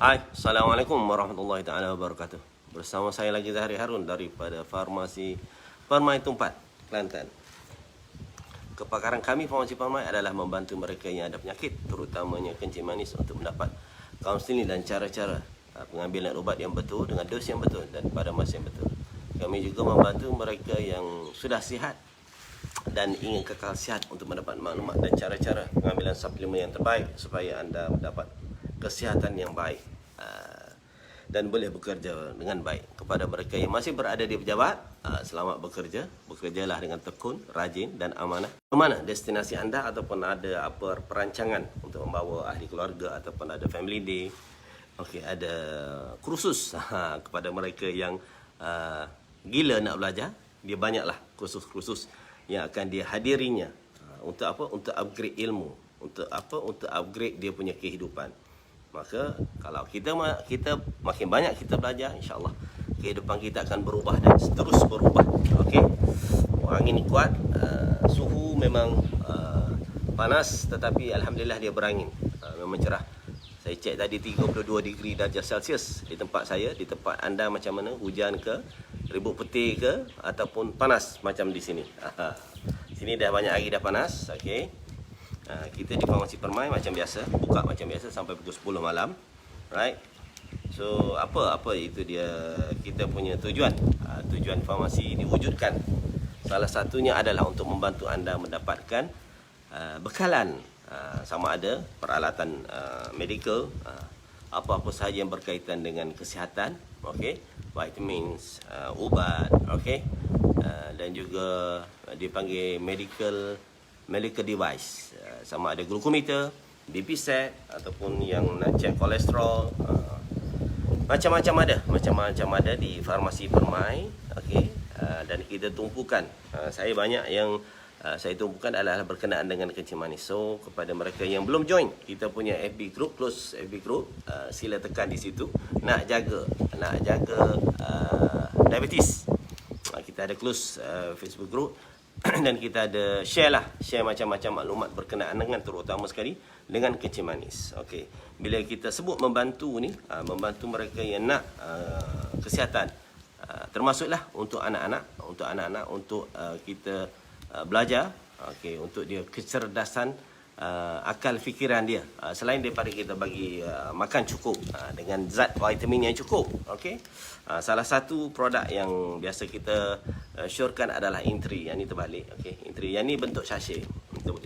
Hai, Assalamualaikum warahmatullahi taala wabarakatuh. Bersama saya lagi Zahri Harun daripada Farmasi Permai Tumpat, Kelantan. Kepakaran kami Farmasi Permai adalah membantu mereka yang ada penyakit, terutamanya kencing manis, untuk mendapat kaunseling dan cara-cara pengambilan ubat yang betul dengan dos yang betul dan pada masa yang betul. Kami juga membantu mereka yang sudah sihat dan ingin kekal sihat untuk mendapat maklumat dan cara-cara pengambilan suplemen yang terbaik supaya anda mendapat kesihatan yang baik dan boleh bekerja dengan baik. Kepada mereka yang masih berada di pejabat, selamat bekerja. Bekerjalah dengan tekun, rajin dan amanah. Ke mana destinasi anda ataupun ada apa perancangan untuk membawa ahli keluarga ataupun ada family day. Okey, ada kursus kepada mereka yang gila nak belajar. Dia banyaklah kursus-kursus yang akan dia hadirinya. Untuk apa? Untuk upgrade ilmu. Untuk apa? Untuk upgrade dia punya kehidupan. Maka kalau kita makin banyak kita belajar, insya-Allah kehidupan kita akan berubah dan terus berubah. Okey. Angin kuat, suhu memang panas, tetapi alhamdulillah dia berangin. Memang cerah. Saya cek tadi 32 degree darjah Celsius di tempat saya. Di tempat anda macam mana? Hujan ke? Ribut peti ke? Ataupun panas macam di sini? Sini dah banyak hari dah panas. Okey. Kita di Farmasi Permai macam biasa, buka macam biasa sampai pukul 10 malam. Right? So, apa itu dia kita punya tujuan. Tujuan farmasi ini wujudkan. Salah satunya adalah untuk membantu anda mendapatkan bekalan, sama ada peralatan medical, apa-apa sahaja yang berkaitan dengan kesihatan, okey, vitamins, ubat, okey, dan juga dipanggil medical device, sama ada glukometer, BP set ataupun yang nak cek kolesterol, macam-macam ada di Farmasi Permai. Okey, dan kita tumpukan, saya banyak yang saya tumpukan adalah berkenaan dengan kencing manis. So kepada mereka yang belum join kita punya FB group, close FB group, sila tekan di situ. Nak jaga diabetes, kita ada close Facebook group. Dan kita ada share macam-macam maklumat berkenaan dengan, terutama sekali dengan kencing manis. Okey, bila kita sebut membantu ni, membantu mereka yang nak kesihatan, termasuklah untuk anak-anak, untuk kita belajar, okey, untuk dia kecerdasan akal fikiran dia, selain daripada kita bagi makan cukup dengan zat vitamin yang cukup. Okey, salah satu produk yang biasa kita syorkan adalah Intri. Yang ni terbalik. Okey, Intri yang ni bentuk sachet.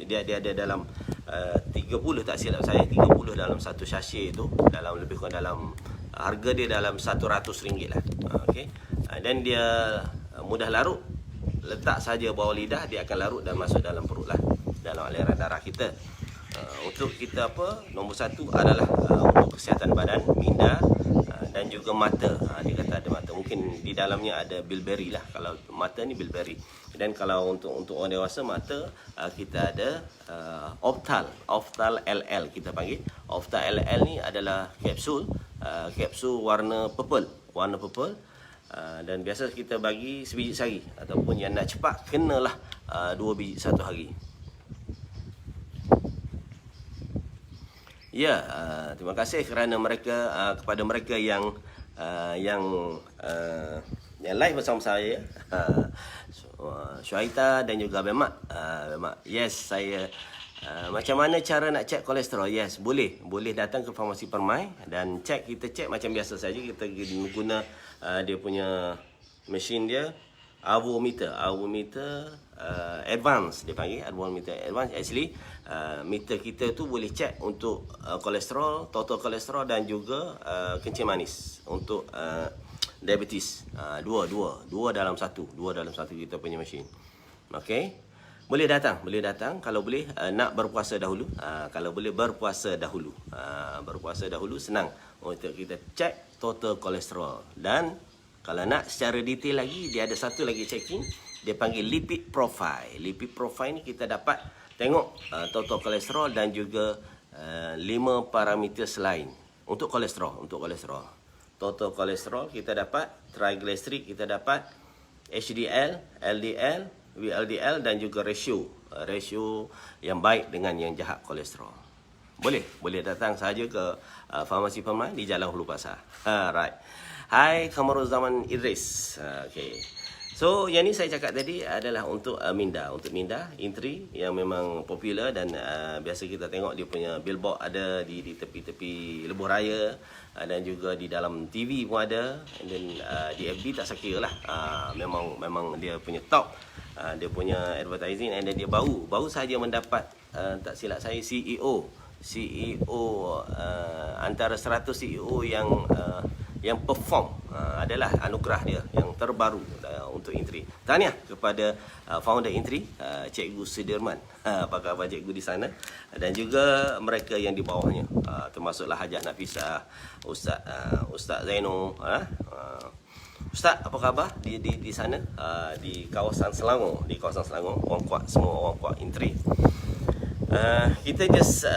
Dia ada dalam 30, tak silap saya, 30 dalam satu sachet itu, dalam lebih kurang dalam harga dia dalam RM100 lah. Okey, dan dia mudah larut. Letak saja bawah lidah, dia akan larut dan masuk dalam perut lah, dalam aliran darah kita. Untuk kita nombor satu adalah untuk kesihatan badan, minda, dan juga mata. Dia kata ada mata, mungkin di dalamnya ada bilberry lah. Kalau mata ni bilberry. Dan kalau untuk orang dewasa mata, kita ada Optal LL, kita panggil. Optal LL ni adalah kapsul warna purple. Dan biasa kita bagi sebiji sehari, ataupun yang nak cepat kenalah 2 biji satu hari. Ya, terima kasih kerana kepada mereka yang live bersama saya, Syuaita dan juga Bemak. Yes, saya macam mana cara nak cek kolesterol? Yes, boleh datang ke Farmasi Permai dan kita cek macam biasa saja. Kita guna dia punya mesin dia, Avometer advance, dia panggil Avometer advance. Actually meter kita tu boleh cek untuk kolesterol, total kolesterol dan juga kencing manis, untuk diabetes. Dua dalam satu kita punya mesin. Okey, boleh datang kalau boleh. Nak berpuasa dahulu, kalau boleh berpuasa dahulu senang untuk kita cek total kolesterol. Dan kalau nak secara detail lagi, dia ada satu lagi checking, dia panggil lipid profile. Lipid profile ni kita dapat tengok total kolesterol dan juga 5 parameter selain untuk kolesterol. Total kolesterol kita dapat, triglycerid kita dapat, HDL, LDL, VLDL dan juga ratio yang baik dengan yang jahat kolesterol. boleh datang saja ke Farmasi Permai di Jalan Hulu Pasar. Right. Hai Kamaruzzaman Idris. Okay. So yang ni saya cakap tadi adalah untuk Minda, Intri yang memang popular dan biasa kita tengok dia punya billboard ada di tepi-tepi lebuh raya, dan juga di dalam TV pun ada, dan di FB tak sakira lah. Memang dia punya top, dia punya advertising, dan dia baru sahaja mendapat tak silap saya CEO antara 100 CEO yang perform, adalah anugerah dia yang terbaru untuk Intri. Tahniah kepada founder Intri, Cikgu Sudirman. Apa khabar cikgu di sana, dan juga mereka yang di bawahnya, termasuklah Hajah Nafisah, Ustaz Zainul, Ustaz apa khabar di sana, di kawasan Selangor, orang kuat, semua orang kuat Intri. Kita just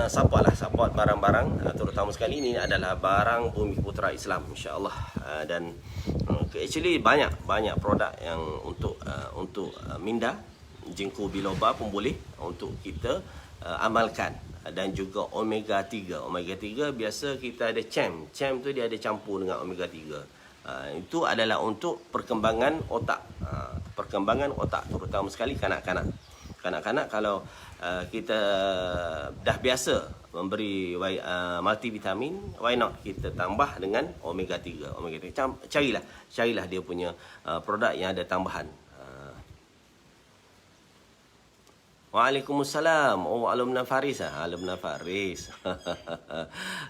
support barang-barang, terutama sekali ini adalah barang Bumi Putera Islam, insya-Allah, dan actually banyak produk yang untuk minda, jengku biloba pun boleh untuk kita amalkan, dan juga omega 3 biasa kita ada CHAM tu dia ada campur dengan omega 3. Itu adalah untuk perkembangan otak, terutama sekali kanak-kanak. Kalau kita dah biasa memberi multivitamin, why not kita tambah dengan omega 3. Carilah dia punya produk yang ada tambahan. Waalaikumsalam. Alumni Faris.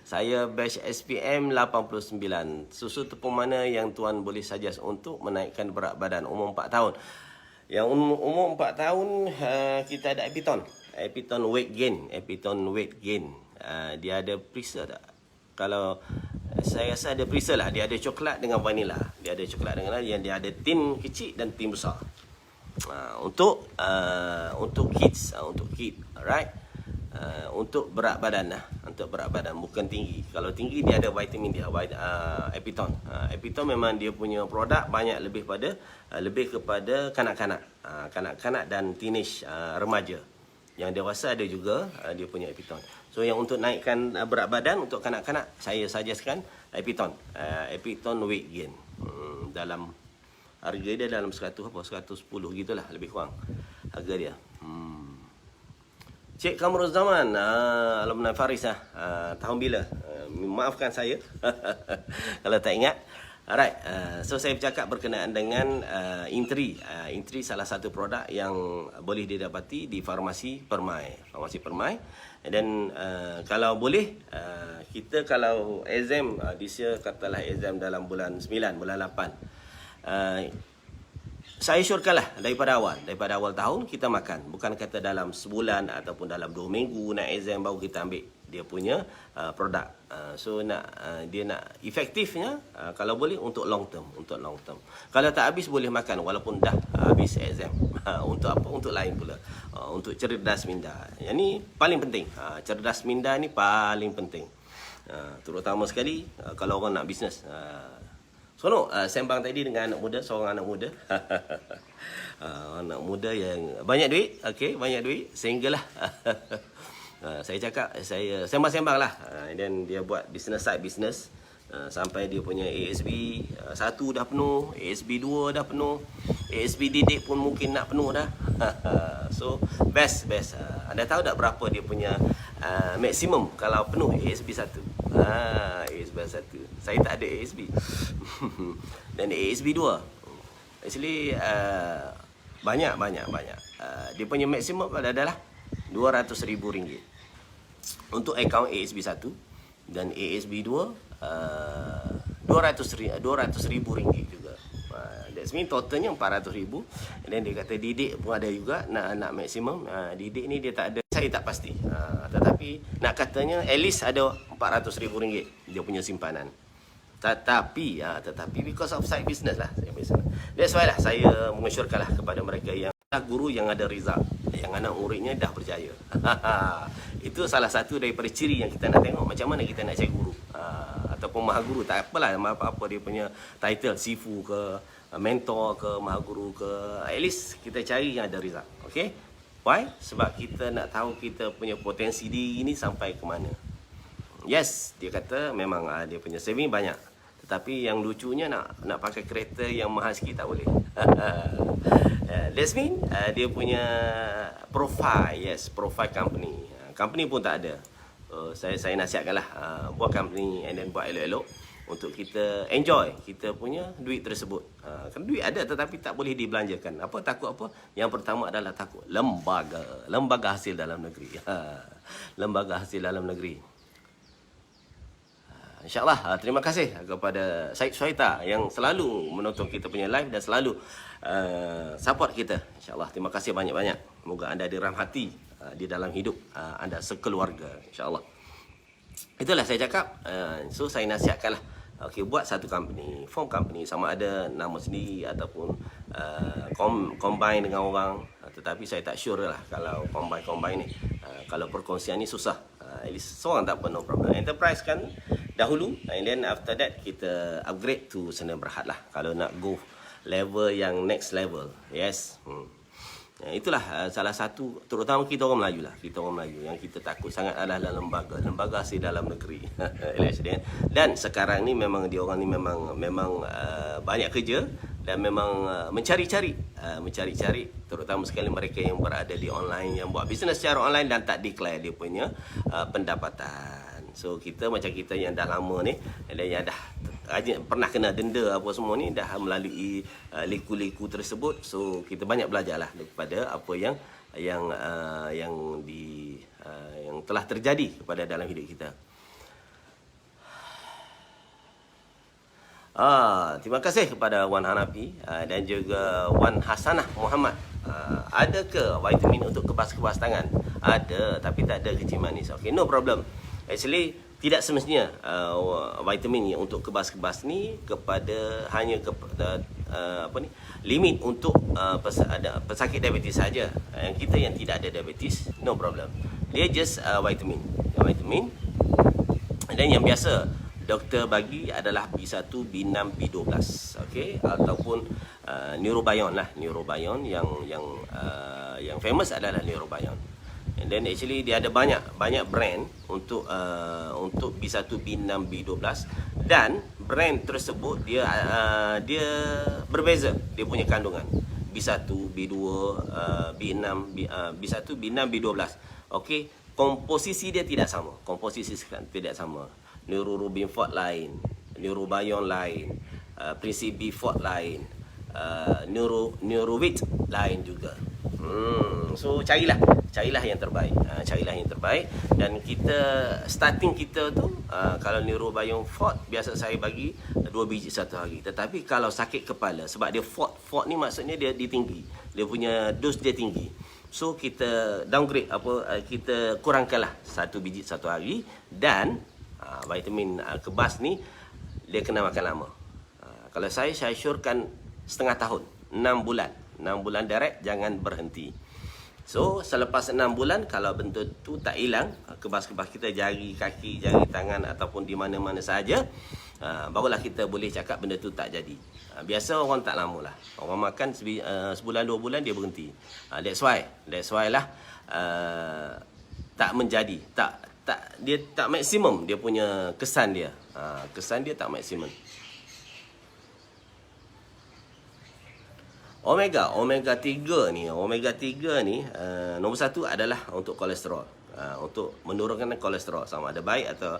Saya batch SPM 89. Susu tepung mana yang tuan boleh suggest untuk menaikkan berat badan umur 4 tahun? Yang umur 4 tahun, kita ada Epiton weight gain. Dia ada perisa tak? Kalau saya rasa ada perisa lah. Dia ada coklat dengan vanila. Yang dia ada tin kecil dan tin besar. Untuk kids, alright. Untuk berat badan bukan tinggi. Kalau tinggi dia ada vitamin dia, Epiton. Epiton memang dia punya produk banyak lebih kepada kanak-kanak dan teenage, remaja. Yang dewasa ada juga dia punya Epiton. So yang untuk naikkan berat badan untuk kanak-kanak, saya suggestkan Epiton weight gain. Dalam harga dia dalam 110 gitulah lebih kurang harga dia. Cik Kamaruzzaman, alumni Faris tahun bila? Maafkan saya kalau tak ingat. Alright, so saya bercakap berkenaan dengan Intri. Intri salah satu produk yang boleh didapati di Farmasi Permai. Dan kalau boleh, kita kalau exam, this year katalah exam dalam bulan 9, bulan 8. Saya syorkanlah daripada awal tahun kita makan. Bukan kata dalam sebulan ataupun dalam 2 minggu nak exam baru kita ambil dia punya produk. So dia nak efektifnya, kalau boleh untuk long term. Kalau tak habis boleh makan walaupun dah habis exam. Untuk apa? Untuk lain pula. Untuk cerdas minda. Yang ni paling penting. Cerdas minda ni paling penting. Terutama sekali kalau orang nak bisnes. Sembang tadi dengan seorang anak muda. Anak muda yang banyak duit, banyak duit sehinggalah saya cakap, saya sembang-sembang lah, dan dia buat business sampai dia punya ASB 1 dah penuh, ASB 2 dah penuh, ASB didik pun mungkin nak penuh dah. So best. Anda tahu tak berapa dia punya maksimum kalau penuh ASB 1? ASB 1. Saya tak ada ASB. Dan ASB 2 actually banyak. Dia punya maksimum adalah RM200,000 untuk akaun ASB 1, dan ASB 2 RM200,000 juga. That's mean totalnya RM400,000. Dan dia kata didik pun ada juga nak maksimum. Didik ni dia tak ada, saya tak pasti, tetapi nak katanya at least ada RM400,000 dia punya simpanan. Tetapi because of side business lah, that's why lah saya mengesyorkanlah kepada mereka yang guru yang ada result, yang anak muridnya dah berjaya. Itu salah satu daripada ciri yang kita nak tengok, macam mana kita nak cari guru, ataupun maha guru, tak apalah apa dia punya title, sifu ke, mentor ke, maha guru ke, at least kita cari yang ada result. Okay, Why? Sebab kita nak tahu kita punya potensi diri ni sampai ke mana. Yes, dia kata memang dia punya saving banyak. Tetapi yang lucunya nak pakai kereta yang mahal sikit tak boleh. That's mean dia punya profile, yes, profile company. Company pun tak ada. Saya nasihatkanlah buat company and then buat elok-elok untuk kita enjoy kita punya duit tersebut. Kan duit ada tetapi tak boleh dibelanjakan. Apa takut apa? Yang pertama adalah takut lembaga hasil dalam negeri. Lembaga hasil dalam negeri. InsyaAllah, terima kasih kepada Syed Suhaita yang selalu menonton kita punya live dan selalu support kita. InsyaAllah, terima kasih banyak-banyak. Moga anda dirahmati di dalam hidup anda sekeluarga. InsyaAllah. Itulah saya cakap. So, saya nasihatkanlah. Okay, buat satu company, form company, sama ada nama sendiri ataupun combine dengan orang. Tetapi saya tak sure lah kalau combine ni. Kalau perkongsian ni susah. At least seorang tak apa, no problem. Enterprise kan dahulu, and then after that kita upgrade to Sdn Bhd lah. Kalau nak go level yang next level. Yes. Itulah salah satu, terutama kita orang Melayu lah. Kita orang Melayu yang kita takut sangat adalah lembaga hasil dalam negeri. Dan sekarang ni memang dia orang ni memang banyak kerja dan memang mencari-cari terutama sekali mereka yang berada di online, yang buat bisnes secara online dan tak declare dia punya pendapatan. So kita macam kita yang dah lama ni dan yang dah pernah kena denda apa semua ni, dah melalui liku-liku tersebut. So kita banyak belajarlah daripada apa yang telah terjadi kepada dalam hidup kita. Terima kasih kepada Wan Hanafi dan juga Wan Hasanah Muhammad. Ada ke vitamin untuk kebas-kebas tangan? Ada, tapi tak ada kecil manis. Okay, no problem. Actually, tidak semestinya vitamin untuk kebas-kebas ni hanya kepada limit untuk pesakit diabetes saja. Yang kita yang tidak ada diabetes, no problem. Dia just vitamin. Dan yang biasa doktor bagi adalah B1, B6, B12, okey, ataupun Neurobion lah, Neurobion yang famous adalah Neurobion. And then actually dia ada banyak brand untuk B1, B6, B12 dan brand tersebut dia berbeza dia punya kandungan. B1, B2, B6, B1, B6, B12. Okey, komposisi dia tidak sama. Komposisi tidak sama. Neurorubin Fort lain, Neurobion lain, Prinsip B Fort lain, Neurovit lain juga. So carilah yang terbaik. Dan kita starting kita tu kalau Neurobion Fort biasa saya bagi 2 biji satu hari. Tetapi kalau sakit kepala, sebab dia Fort ni maksudnya dia tinggi. Dia punya dos dia tinggi. So kita downgrade kita kurangkanlah 1 biji satu hari. Dan vitamin kebas ni dia kena makan lama. Kalau saya syorkan setengah tahun, 6 bulan direct, jangan berhenti. So selepas 6 bulan kalau benda tu tak hilang, kebas-kebas kita jari kaki, jari tangan ataupun di mana-mana saja, barulah kita boleh cakap benda tu tak jadi. Biasa orang tak lama lah. Orang makan sebulan 2 bulan dia berhenti. That's why lah tak menjadi, dia tak maksimum dia punya kesan dia. Kesan dia tak maksimum. Omega 3 ni nombor 1 adalah untuk kolesterol. Untuk menurunkan kolesterol, sama ada baik atau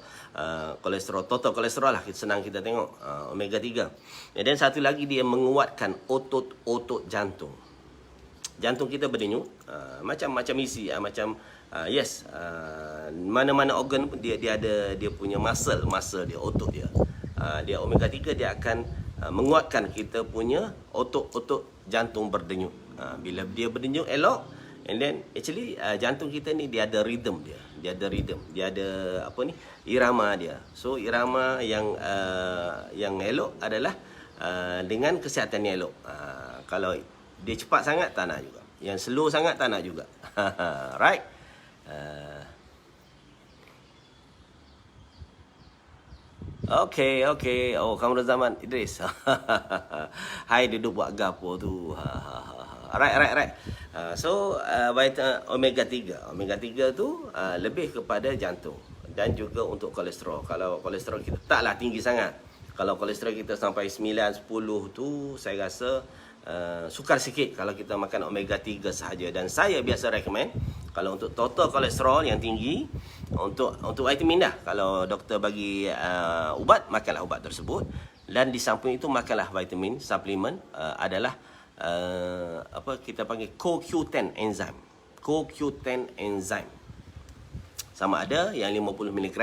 kolesterol, total kolesterol lah, senang kita tengok omega 3. Dan satu lagi dia menguatkan otot jantung. Jantung kita berdenyut macam isi, mana-mana organ dia ada dia punya muscle dia, otot dia. Dia omega 3 dia akan menguatkan kita punya otot jantung berdenyut. Bila dia berdenyut elok, and then actually jantung kita ni dia ada rhythm dia. Dia ada irama dia. So irama yang elok adalah dengan kesihatan yang elok. Kalau dia cepat sangat tak nak juga. Yang slow sangat tak nak juga. Right? Okay. Oh, Kamrul Zaman Idris. Hai, duduk buat gapo tu. Right. So omega 3. Omega 3 tu lebih kepada jantung dan juga untuk kolesterol. Kalau kolesterol kita taklah tinggi sangat. Kalau kolesterol kita sampai 9, 10 tu saya rasa sukar sikit kalau kita makan omega 3 sahaja. Dan saya biasa recommend kalau untuk total kolesterol yang tinggi, untuk vitamin dah. Kalau doktor bagi ubat, makanlah ubat tersebut. Dan di samping itu makanlah vitamin suplemen adalah apa kita panggil CoQ10 enzyme. CoQ10 enzyme. Sama ada yang 50 mg,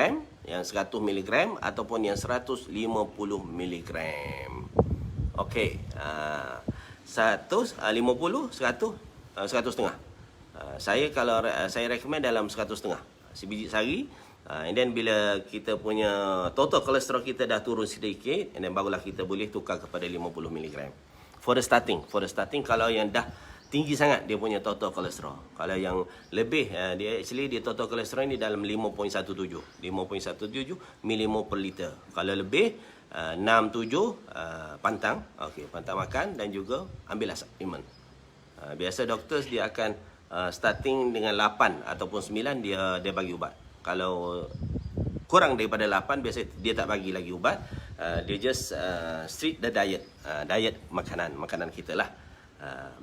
yang 100 mg ataupun yang 150 mg. Okey. 150, 100 setengah. Saya kalau saya recommend dalam 100 setengah sebiji sehari. And then bila kita punya total kolesterol kita dah turun sedikit, and then barulah kita boleh tukar kepada 50 mg. For the starting kalau yang dah tinggi sangat dia punya total kolesterol. Kalau yang lebih dia total kolesterol ni dalam 5.17 mmol per liter. Kalau lebih 6 7 pantang, okey, pantang makan dan juga ambillah suplemen. Biasa doktor dia akan starting dengan 8 ataupun 9 dia bagi ubat. Kalau kurang daripada 8 biasa dia tak bagi lagi ubat. Dia just strict the diet. Diet makanan kita lah.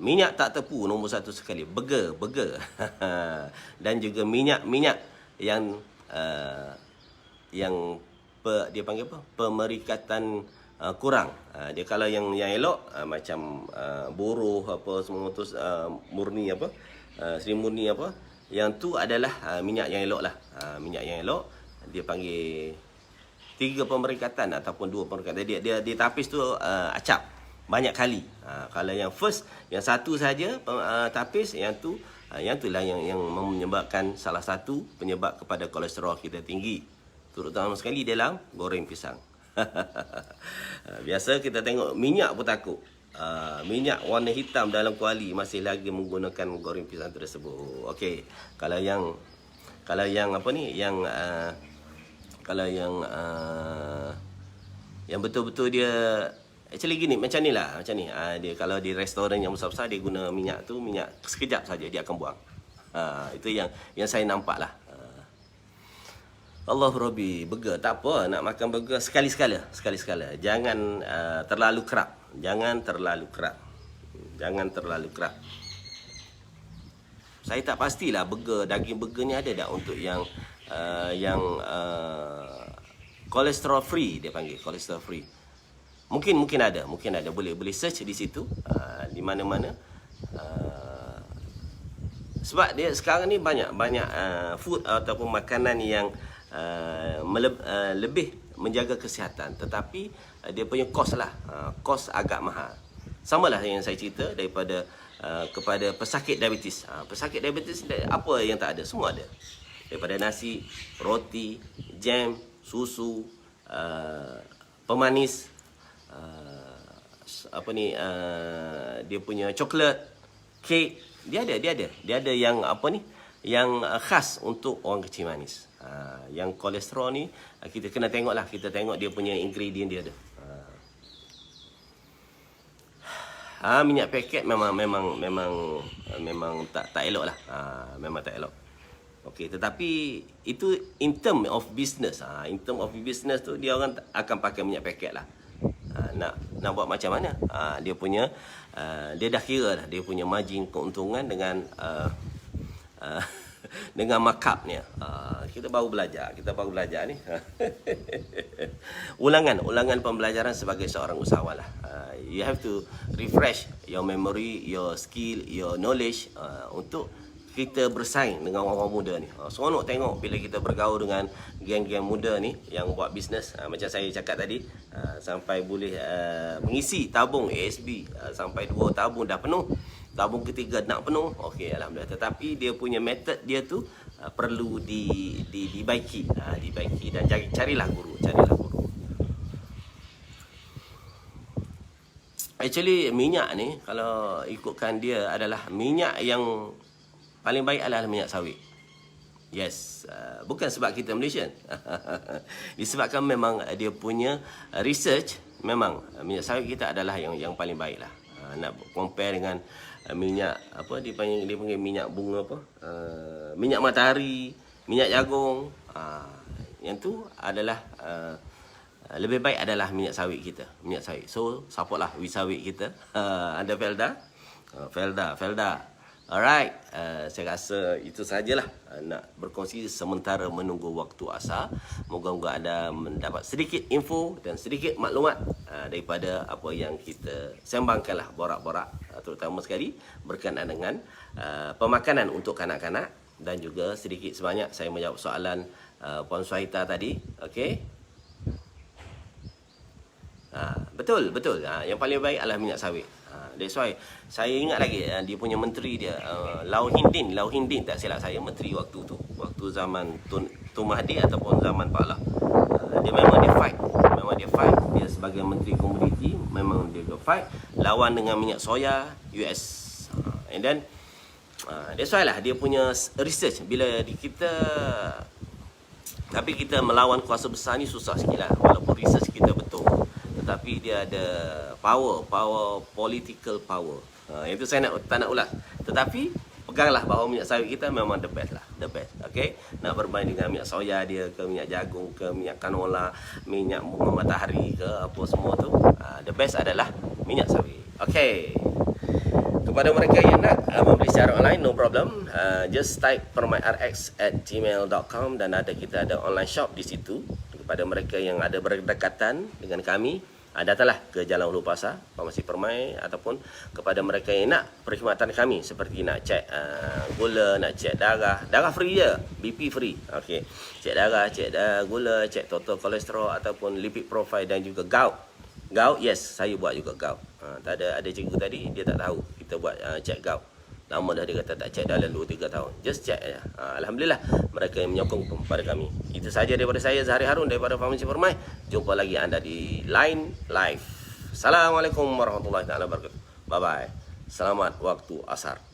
Minyak tak tepu nombor 1 sekali. Burger. Dan juga minyak yang dia panggil apa? Pemerikatan kurang. Dia kalau yang elok macam buruh apa semua tu murni apa? Seri murni apa? Yang tu adalah minyak yang elok lah. Minyak yang elok dia panggil 3 pemerikatan ataupun 2 pemerikatan. Dia tapis tu acap banyak kali. Kalau yang first, yang satu saja tapis, yang itulah yang menyebabkan salah satu penyebab kepada kolesterol kita tinggi. Terutama sekali dalam goreng pisang. Biasa kita tengok minyak pun takut. Minyak warna hitam dalam kuali masih lagi menggunakan goreng pisang tersebut. Okey, kalau yang apa ni, kalau yang betul-betul dia actually gini, macam ni lah, macam ni. Dia kalau di restoran yang besar-besar dia guna minyak tu, minyak sekejap saja dia akan buang. Itu yang saya nampak lah. Allah Rabbi, burger tak apa, nak makan burger sekali-sekala. Jangan terlalu kerap. Jangan terlalu kerap. Saya tak pastilah daging burger ni ada tak untuk yang kolesterol free, dia panggil kolesterol free. Mungkin ada, boleh search di situ, di mana-mana. Sebab dia sekarang ni banyak food ataupun makanan yang lebih menjaga kesihatan, tetapi dia punya kos lah, kos agak mahal. Samalah yang saya cerita daripada kepada pesakit diabetes. Pesakit diabetes apa yang tak ada, semua ada. Daripada nasi, roti, jam, susu, pemanis, dia punya coklat, kek, dia ada yang apa ni, yang khas untuk orang kecil manis. Yang kolesterol ni kita kena tengoklah, kita tengok dia punya ingredient dia ada. Minyak paket memang tak elok lah. Memang tak elok. Okey, tetapi itu in term of business. In term of business tu dia orang akan pakai minyak paket lah. Nak buat macam mana? Dia punya dia dah kira dah dia punya margin keuntungan dengan dengan markup-nya. Kita baru belajar ni. Ulangan pembelajaran sebagai seorang usahawan lah. You have to refresh your memory, your skill, your knowledge untuk kita bersaing dengan orang-orang muda ni. Seronok tengok bila kita bergaul dengan geng-geng muda ni yang buat bisnes. Macam saya cakap tadi, sampai boleh mengisi tabung ASB sampai 2 tabung dah penuh. Tabung ketiga nak penuh. Okey, alhamdulillah. Tetapi dia punya method dia tu perlu dibaiki. Dibaiki dan carilah guru. Actually minyak ni kalau ikutkan dia adalah minyak yang paling baik adalah minyak sawit. Yes, bukan sebab kita Malaysian. Disebabkan memang dia punya research, memang minyak sawit kita adalah yang paling baik lah. Nak compare dengan minyak apa dia panggil minyak bunga apa? Minyak matahari, minyak jagung. Yang tu adalah lebih baik adalah minyak sawit kita, minyak sawit. So, supportlah sawit kita. Ada Felda. Alright, saya rasa itu sajalah nak berkongsi sementara menunggu waktu asar. Moga-moga anda mendapat sedikit info dan sedikit maklumat daripada apa yang kita sembangkanlah, borak-borak, terutama sekali berkenaan dengan pemakanan untuk kanak-kanak, dan juga sedikit sebanyak saya menjawab soalan Puan Suhaita tadi. Okey. Betul. Yang paling baik adalah minyak sawit. That's why saya ingat lagi dia punya menteri dia, Lau Hindin tak silap saya, menteri waktu tu, waktu zaman Tun Mahathir ataupun zaman Pak Lah. Dia memang dia fight. Dia sebagai menteri komoditi memang dia fight lawan dengan minyak soya US. And then that's why lah dia punya research bila tapi kita melawan kuasa besar ni susah sikit lah, walaupun research kita betul, tetapi dia ada political power. Itu saya tak nak ulas. Tetapi peganglah bahawa minyak sawit kita memang the best. Okay? Nak bermain dengan minyak soya dia ke, minyak jagung ke, minyak canola, minyak bunga matahari ke, apa semua tu, the best adalah minyak sawit. Okay. Kepada mereka yang nak membeli secara online, no problem. Just type permairx@gmail.com dan kita ada online shop di situ. Kepada mereka yang ada berdekatan dengan kami, datanglah ke Jalan Ulu Pasar, Farmasi Permai, ataupun kepada mereka yang nak perkhidmatan kami seperti nak cek gula, nak cek darah free je, BP free. Okey. Cek darah, gula, cek total kolesterol ataupun lipid profile dan juga gout. Gout, yes, saya buat juga gout. Ada cikgu tadi dia tak tahu kita buat cek gout. Lama dah dia kata tak cek dalam 2-3 tahun. Just cek je. Alhamdulillah mereka yang menyokong kepada kami. Itu saja daripada saya, Zahari Harun daripada Farmasi Permai. Jumpa lagi anda di Line Live. Assalamualaikum warahmatullahi wabarakatuh. Bye bye. Selamat waktu asar.